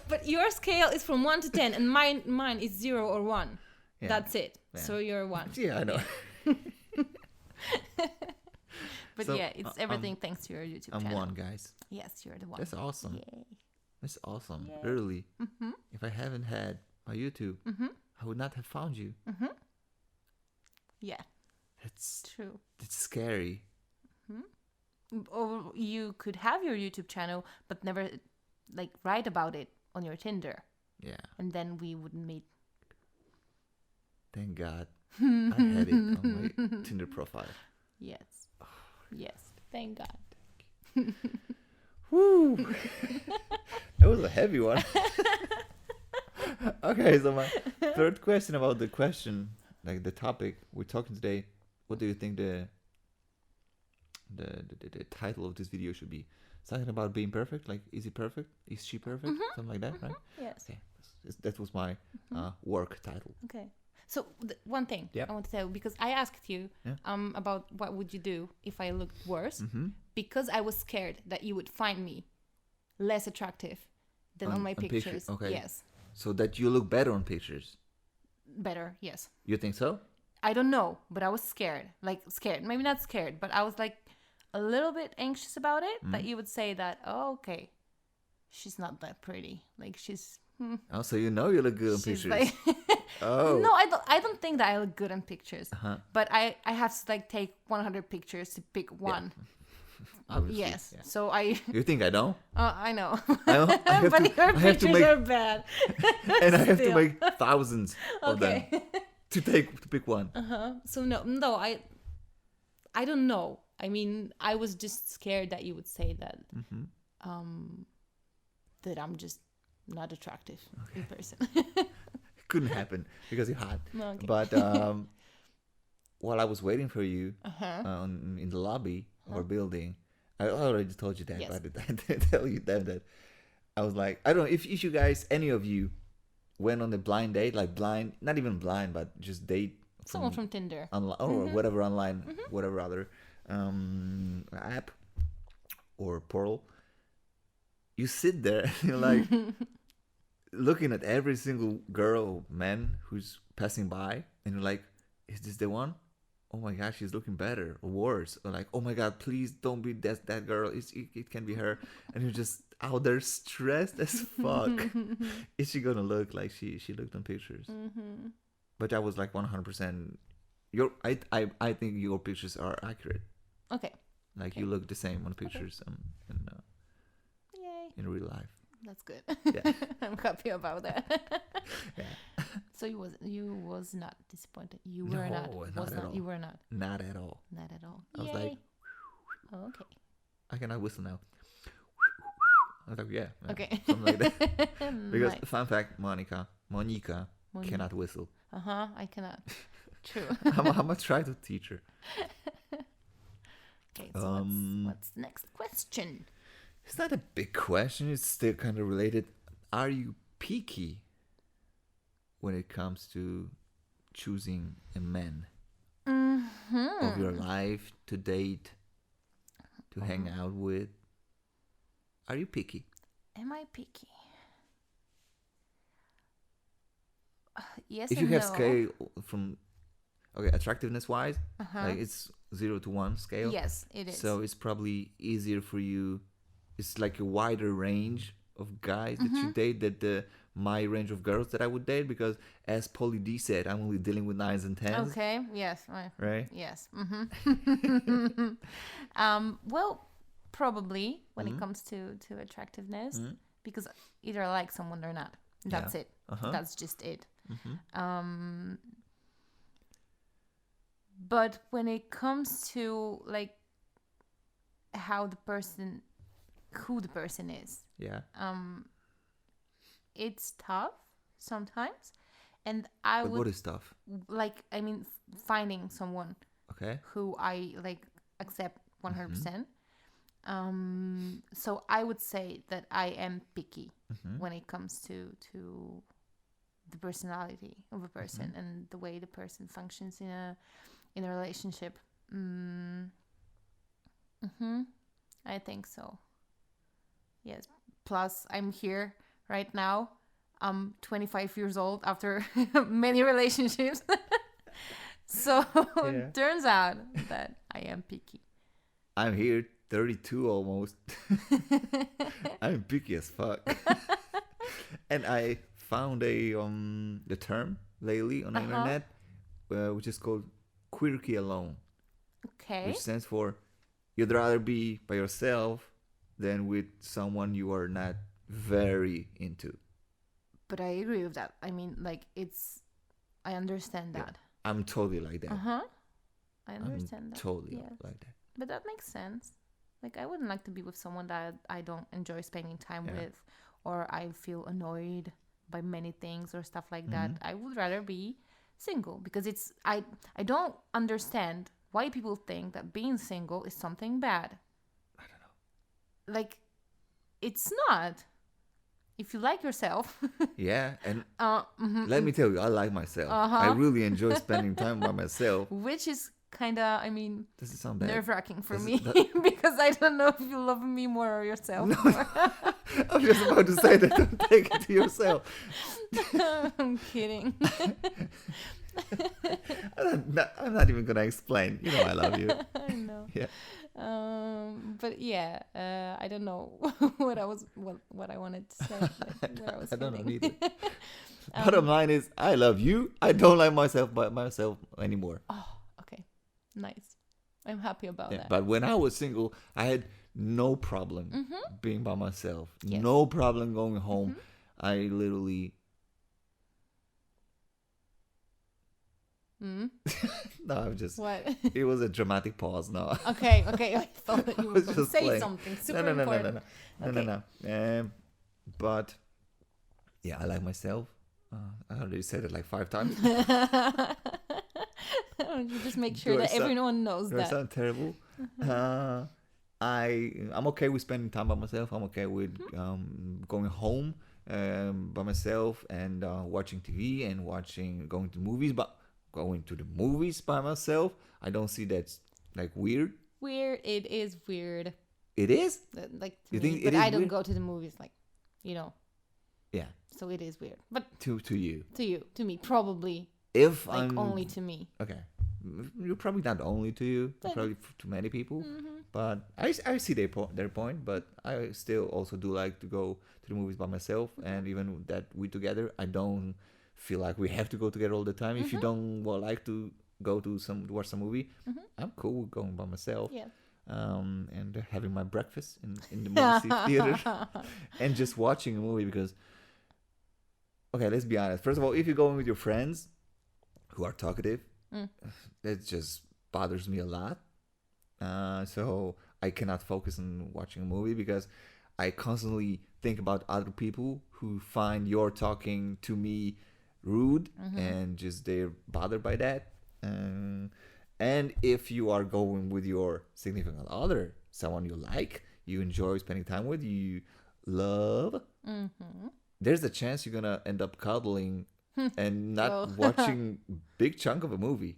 But your scale is from 1 to 10, and mine is 0 or 1. Yeah. That's it. Yeah. So you're 1. Yeah, I know. But so, yeah, it's everything thanks to your YouTube I'm channel. 1, guys. Yes, you're the 1. That's awesome. Yay. That's awesome. Yay. Really. If I haven't had my YouTube, I would not have found you. Yeah. That's true. That's scary. Or you could have your YouTube channel, but never like write about it on your Tinder. Yeah. And then we wouldn't meet. Thank God I had it on my Tinder profile. Yes. Yes. Thank God. Woo! That was a heavy one. Okay, so my third question about the question, like the topic we're talking today, what do you think the title of this video should be? Something about being perfect, like is he perfect? Is she perfect? Something like that, right? Yes. Okay. That was my work title. Okay. So one thing Yep. I want to tell, because I asked you about what would you do if I looked worse, because I was scared that you would find me less attractive than on my pictures. Okay. Yes. So that you look better on pictures. Better, yes. You think so? I don't know, but I was scared. Like scared. Maybe not scared, but I was like a little bit anxious about it. That you would say that, oh, okay, she's not that pretty. Like she's... Oh, so you know you look good on she's pictures. like... Oh. No, I don't think that I look good on pictures. But I have to like take 100 pictures to pick one. Obviously, Yes. yeah. So I... You think I don't? I know. I have But to, your I have to pictures make, are bad. and I have to Still. make thousands of them Okay. to pick one. So no, I don't know. I mean, I was just scared that you would say that, that I'm just not attractive in person. It couldn't happen because you're hot. Okay. But while I was waiting for you in the lobby of our building, I already told you that, Yes. but I didn't tell you that I was like, I don't know if you guys, any of you, went on a blind date, like blind, not even blind, but just date Someone from Tinder. online or whatever online, whatever other app or portal. You sit there and you're like looking at every single girl or man who's passing by, and you're like, is this the one? Oh my gosh, she's looking better or worse. Or like, oh my God, please don't be that girl. It can be her. And you're just out there stressed as fuck. Is she gonna look like she looked on pictures? But I was like 100%. I think your pictures are accurate. Okay. Like you look the same on pictures Yay. in real life. That's good. Yeah. I'm happy about that. Yeah. So you was not disappointed. You were not. Not at all. You were not. Not at all. Not at all. I was Yay. like, Oh, okay. I cannot whistle now. I was like, yeah. Okay. Something like that. Because Nice. fun fact, Monica cannot whistle. I cannot. True. I'm gonna try to teach her. Okay, so what's the next question? It's not a big question. It's still kind of related. Are you picky when it comes to choosing a man of your life to date, to hang out with? Are you picky? Am I picky? Yes If and you have no. scale from attractiveness wise, like it's 0 to 1 scale. Yes, it is. So it's probably easier for you. It's like a wider range of guys that you date that my range of girls that I would date, because as Pauly D said, I'm only dealing with 9s and 10s. Okay. Yes. Right? Yes. Well, probably when it comes to attractiveness, because either I like someone or not. That's it. That's just it. But when it comes to like how the person, who the person is, Yeah. it's tough sometimes. And I But would what is tough? like, I mean, finding someone Okay. who I like accept 100%. Mm-hmm. So I would say that I am picky Mm-hmm. when it comes to the personality of a person Mm-hmm. and the way the person functions in a relationship. Mm, hmm I think so. Yes. Plus, I'm here right now. I'm 25 years old after many relationships. So Yeah. turns out that I am picky. I'm here, 32 almost. I'm picky as fuck. And I found the term lately on the Uh-huh. internet, which is called quirky alone, Okay. which stands for you'd rather be by yourself than with someone you are not very into. But I agree with that. I mean, like, I understand Yeah, that. I'm totally like that. Uh-huh. I I'm understand that. totally Yes. like that. But that makes sense. Like, I wouldn't like to be with someone that I don't enjoy spending time Yeah. with, or I feel annoyed by many things or stuff like that. Mm-hmm. I would rather be single because I don't understand why people think that being single is something bad. I don't know. Like, it's not. If you like yourself, Yeah, and mhm, let me tell you, I like myself. I uh-huh. really enjoy spending time by myself. Which is kind of, I mean, Does it sound bad? nerve-wracking for Does me it, because I don't know if you love me more or yourself No, more. I was just about to say that. Don't take it to yourself. I'm kidding. I'm not even gonna explain. You know I love you. I know. Yeah. But yeah, I don't know what I wanted to say. Like, where I was I don't know heading. neither. Bottom line is, I love you. I don't like myself by myself anymore. Oh, okay, nice. I'm happy about Yeah, that. but when I was single, I had no problem being by myself. Yes. No problem going home. I literally. Mm? No, I'm just. What? It was a dramatic pause. No. Okay. I thought that you were was going to just say playing. something super No. important. No. But yeah, I like myself. I already said it like 5 times. You just make sure Do I that sound- everyone knows Do I that. sound terrible? I'm okay with spending time by myself. I'm okay with going home by myself and watching TV and going to movies. But going to the movies by myself, I don't see that's like weird. Weird. It is weird. It is. Like to You me, think but it is I don't weird? go to the movies, like, you know. Yeah. So it is weird. But To you. to me, probably If like I'm only to me. okay, you're probably not only to you. But- Probably to many people. But I see their point. But I still also do like to go to the movies by myself. And even that we together, I don't feel like we have to go together all the time. If you don't like to go to watch some movie, I'm cool with going by myself. Yeah. And having my breakfast in the movie theater and just watching a movie because okay, let's be honest. First of all, if you're going with your friends who are talkative, that just bothers me a lot. So I cannot focus on watching a movie because I constantly think about other people who find your talking to me rude and just they're bothered by that. And if you are going with your significant other, someone you like, you enjoy spending time with, you love, there's a chance you're gonna end up cuddling and not Well. watching big chunk of a movie,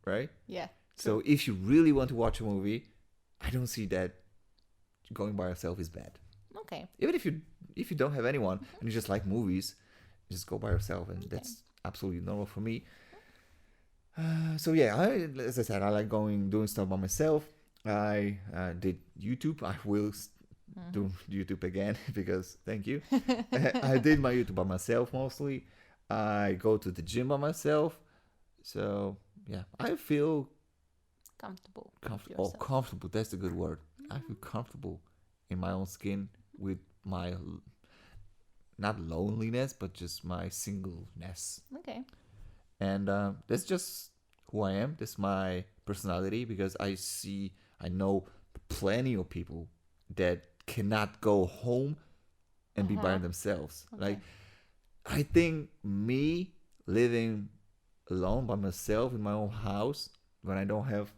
right? Yeah. So if you really want to watch a movie, I don't see that going by yourself is bad. Okay. Even if you don't have anyone and you just like movies, just go by yourself, and that's absolutely normal for me. So yeah, as I said, I like doing stuff by myself. I did YouTube. I will do YouTube again because thank you. I did my YouTube by myself mostly. I go to the gym by myself. So yeah, I feel Comfortable. comfortable. Oh, comfortable. That's a good word. I feel comfortable in my own skin with my not loneliness, but just my singleness. Okay. And that's just who I am. That's my personality, because I know plenty of people that cannot go home and be by themselves. Okay. Like, I think me living alone by myself in my own house, when I don't have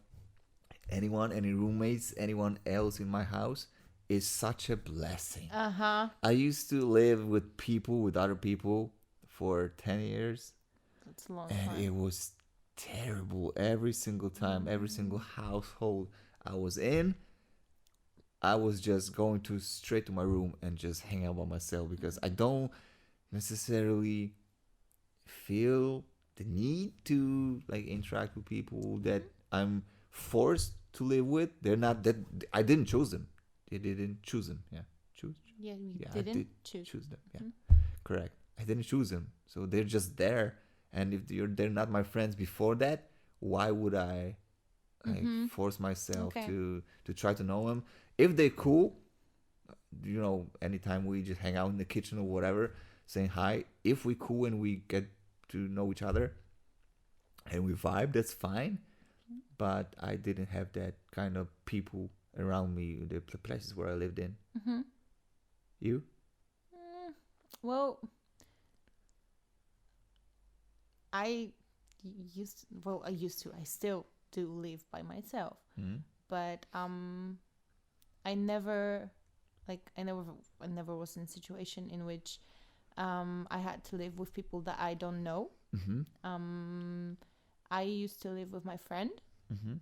anyone, any roommates, anyone else in my house, is such a blessing. I used to live with other people for 10 years. That's a long And time. it was terrible every single time, every single household I was in. I was just going to straight to my room and just hang out by myself, because I don't necessarily feel the need to like interact with people that I'm forced to live with. They're not that I didn't choose them. They didn't choose them. Yeah, choose. Yeah, you Yeah, didn't I did choose them. Yeah, correct. I didn't choose them, so they're just there. And if they're not my friends before that, why would I like force myself Okay. to try to know them? If they're cool, anytime we just hang out in the kitchen or whatever, saying hi. If we cool and we get to know each other and we vibe, that's fine. But I didn't have that kind of people around me, the places where I lived in. You? Well, I I still do live by myself, but I never was in a situation in which I had to live with people that I don't know. I used to live with my friend,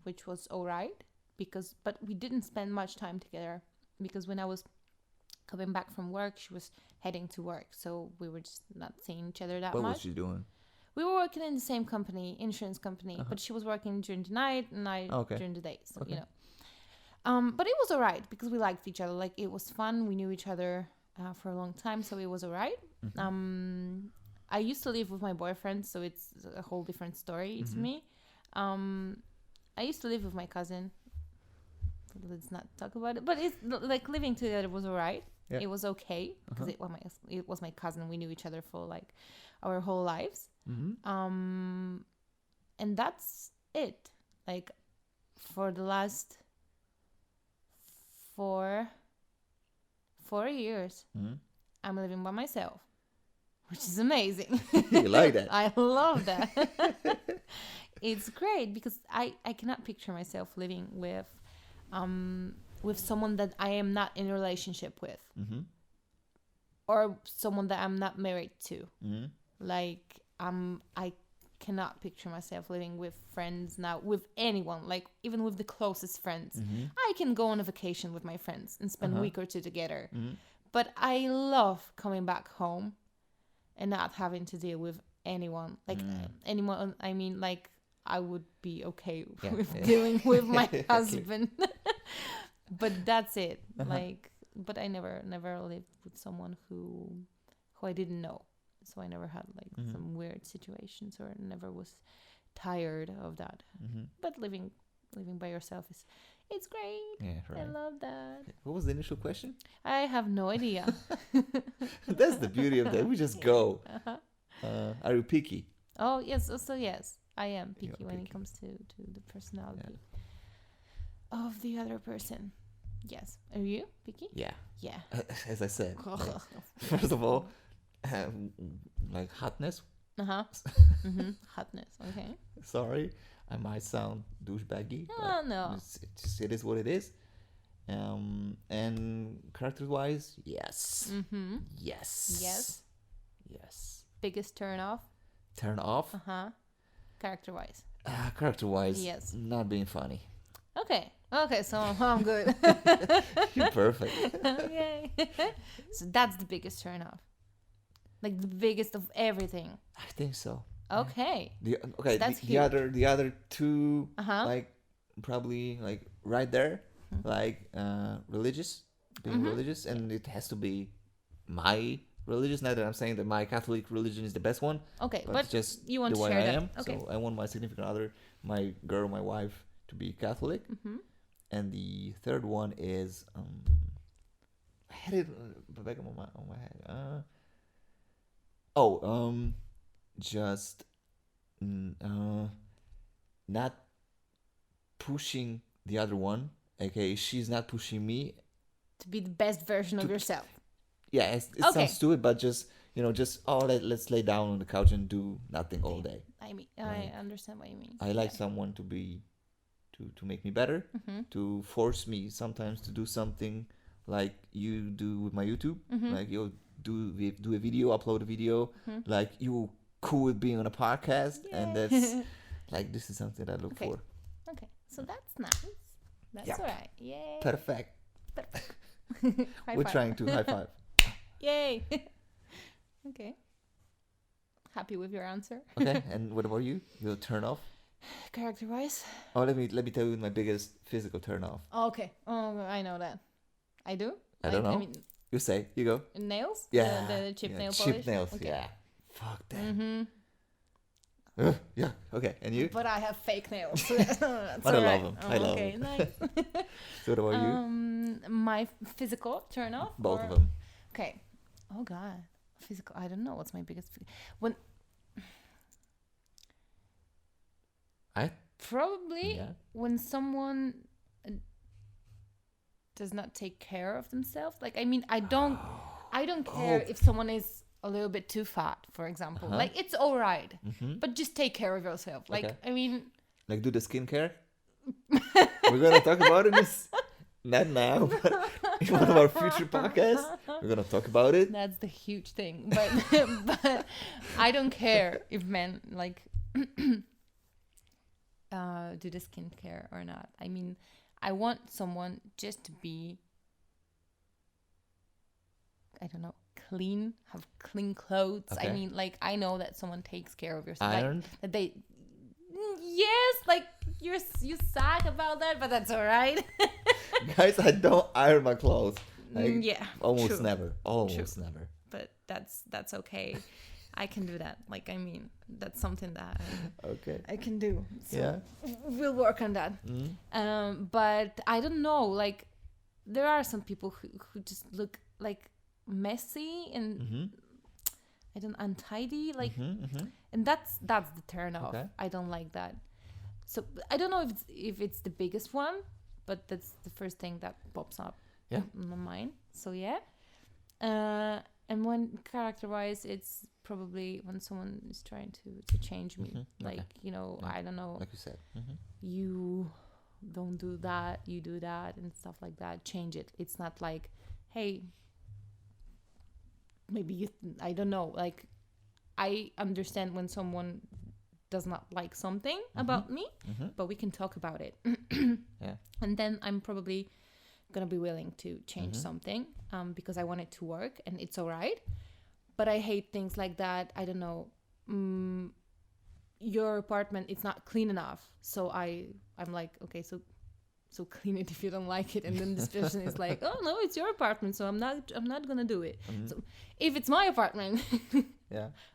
which was alright, but we didn't spend much time together, because when I was coming back from work, she was heading to work, so we were just not seeing each other that What much. was she doing? We were working in the same company, insurance company, but she was working during the night and I during the day. So but it was alright, because we liked each other. Like, it was fun. We knew each other for a long time, so it was alright. I used to live with my boyfriend, so it's a whole different story to me. I used to live with my cousin. Let's not talk about it. But it's like, living together was alright. Yeah. It was okay, because it was my cousin. We knew each other for like our whole lives. And that's it. Like, for the last 4 years, I'm living by myself, which is amazing. You like that? I love that. It's great, because I cannot picture myself living with someone that I am not in a relationship with, or someone that I'm not married to. Like, I cannot picture myself living with friends now, with anyone, like even with the closest friends. I can go on a vacation with my friends and spend a week or two together, but I love coming back home and not having to deal with anyone, like anyone. I mean, like, I would be okay with dealing with my husband, but that's it. Like, but I never lived with someone who I didn't know. So I never had like some weird situations, or never was tired of that. But living by yourself it's great. Yeah, right. I love that. What was the initial question? I have no idea. That's the beauty of that. We just go. Are you picky? Oh yes, also yes, I am picky when picky. it comes to the personality of the other person. Yes. Are you picky? Yeah. Yeah. As I said, first of all, like hotness. Hotness. Okay. Sorry, I might sound douchebaggy. Oh no. It is what it is. And character-wise, yes. Yes. Yes. Yes. Biggest turn off. Turn off. Character-wise. Character-wise, yes. Not being funny. Okay. So I'm good. You're perfect. Okay. So that's the biggest turn off. Like the biggest of everything. I think so. Okay. So that's the other two, like probably like right there, like religious, being religious, and it has to be my religious. Not that I'm saying that my Catholic religion is the best one. Okay, but just you want the to way share I that. am. Okay. So I want my significant other, my girl, my wife, to be Catholic. And the third one is I had it back on my head. Just not pushing the other one. Okay, she's not pushing me to be the best version of yourself. Yeah, it sounds stupid, but just let's lay down on the couch and do nothing all day. I mean, I understand what you mean. I like someone to make me better, to force me sometimes to do something like you do with my YouTube. Like you'll do a video, upload a video. Like you cool with being on a podcast, and that's like this is something I look for. Okay, so that's nice. That's all right. Yay. Perfect. We're trying to high five. Yay. Okay. Happy with your answer. Okay, and what about you? Your turn off? Character-wise? Oh, let me tell you my biggest physical turn off. Oh, okay. Oh, I know that. I do? I don't know. I mean, you say. You go. Nails? Yeah. The chip nail polish? Chip nails, okay. Yeah. Fuck that. Yeah, okay. And you? But I have fake nails. But I love them. I love them. Okay, nice. So what about you? My physical turn off? Both of them. Okay. Oh, God. Physical. I don't know what's my biggest... When... Probably when someone does not take care of themselves. Like, I mean, I don't care if someone is a little bit too fat, for example. Like, it's all right, but just take care of yourself. Like, I mean, like do the skincare. We're gonna talk about it. Not now, but in one of our future podcasts, we're gonna talk about it. That's the huge thing. But I don't care if men like do the skincare or not. I mean, I want someone just to be, I don't know, clean, have clean clothes. Okay. I mean, like, I know that someone takes care of yourself. Ironed? Like, that they, yes, like, you suck about that, but that's all right. Guys, I don't iron my clothes. Like, yeah. Almost true. Never. Almost never. But that's okay. I can do that. Like, I mean, that's something that I can do. So we'll work on that. But I don't know. Like, there are some people who just look like messy and I don't untidy. Like, and that's the turn off. Okay. I don't like that. So I don't know if it's the biggest one, but that's the first thing that pops up in my mind. So yeah. And when character-wise, it's probably when someone is trying to change me. Like, you know, I don't know. Like you said. You don't do that, you do that, and stuff like that. Change it. It's not like, hey, maybe I don't know. Like, I understand when someone does not like something about me, but we can talk about it. And then I'm probably gonna be willing to change something because I want it to work and it's all right. But I hate things like that. I don't know, your apartment, it's not clean enough, so I'm like, okay, so clean it if you don't like it. And then this person is like, oh no, it's your apartment, so I'm not gonna do it. So if it's my apartment,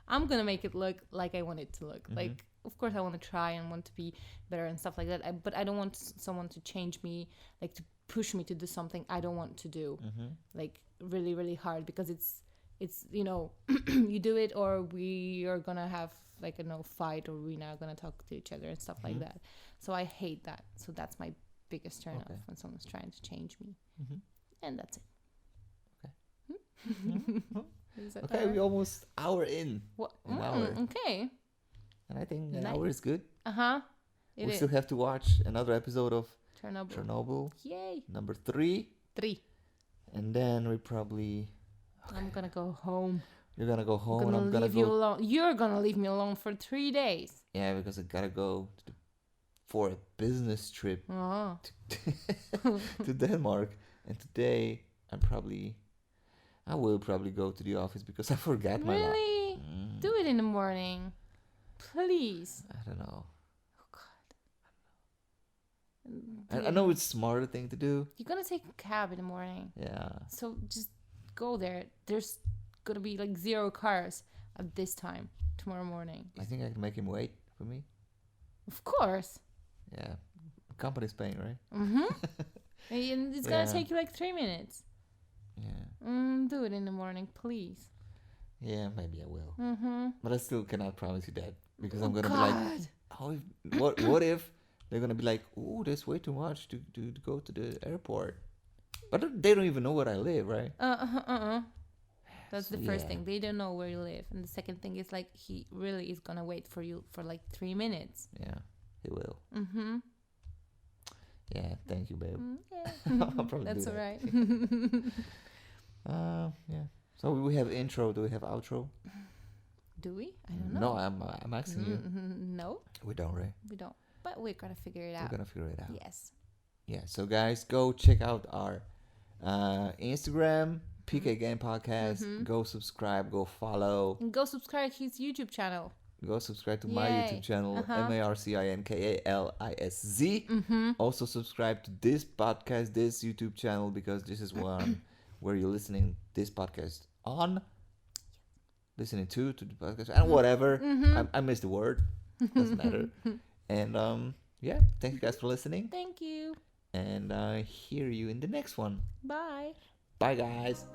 I'm gonna make it look like I want it to look. Like, of course I want to try and want to be better and stuff like that, but I don't want someone to change me, like to push me to do something I don't want to do, like really, really hard, because it's you know, you do it or we are gonna have like a fight, or we're not gonna talk to each other and stuff like that. So I hate that. So that's my biggest turn off, when someone's trying to change me. And that's it. Okay, we're almost hour in. What? An hour. Okay. And I think an hour is good. We still have to watch another episode of Chernobyl. Yay. Number 3. And then we probably... I'm gonna go home. You're gonna go home, and I'm gonna leave you alone. You're gonna leave me alone for 3 days. Yeah, because I gotta go for a business trip to Denmark. And today I will probably go to the office because I forgot my laptop. Really? Do it in the morning, please. I don't know. Oh God. I know it's a smarter thing to do. You're gonna take a cab in the morning. Yeah. So just go there. There's gonna be like 0 cars at this time tomorrow morning. I think I can make him wait for me. Of course. Yeah. The company's paying, right? And it's gonna take you like 3 minutes. Yeah. Do it in the morning, please. Yeah, maybe I will. But I still cannot promise you that, because I'm gonna be like, how what if they're gonna be like, oh, that's way too much to go to the airport, but they don't even know where I live, right? That's the first thing. They don't know where you live, and the second thing is like he really is gonna wait for you for like 3 minutes. Yeah, he will. Mm-hmm. Yeah, thank you, babe. Yeah. That's all right. Yeah. So we have intro. Do we have outro? Do we? I don't know. No, I'm asking you. No, We don't, right? we don't. But we're gonna figure it out. We're gonna figure it out. Yes. Yeah. So guys, go check out our Instagram, PK Game Podcast. Go subscribe. Go follow. And go subscribe to his YouTube channel. Go subscribe to my YouTube channel, MARCINKALISZ. Also subscribe to this podcast, this YouTube channel, because this is one where you're listening this podcast on. Listening to the podcast and whatever. I missed the word. Doesn't matter. And yeah, thank you guys for listening. Thank you. And hear you in the next one. Bye. Bye, guys.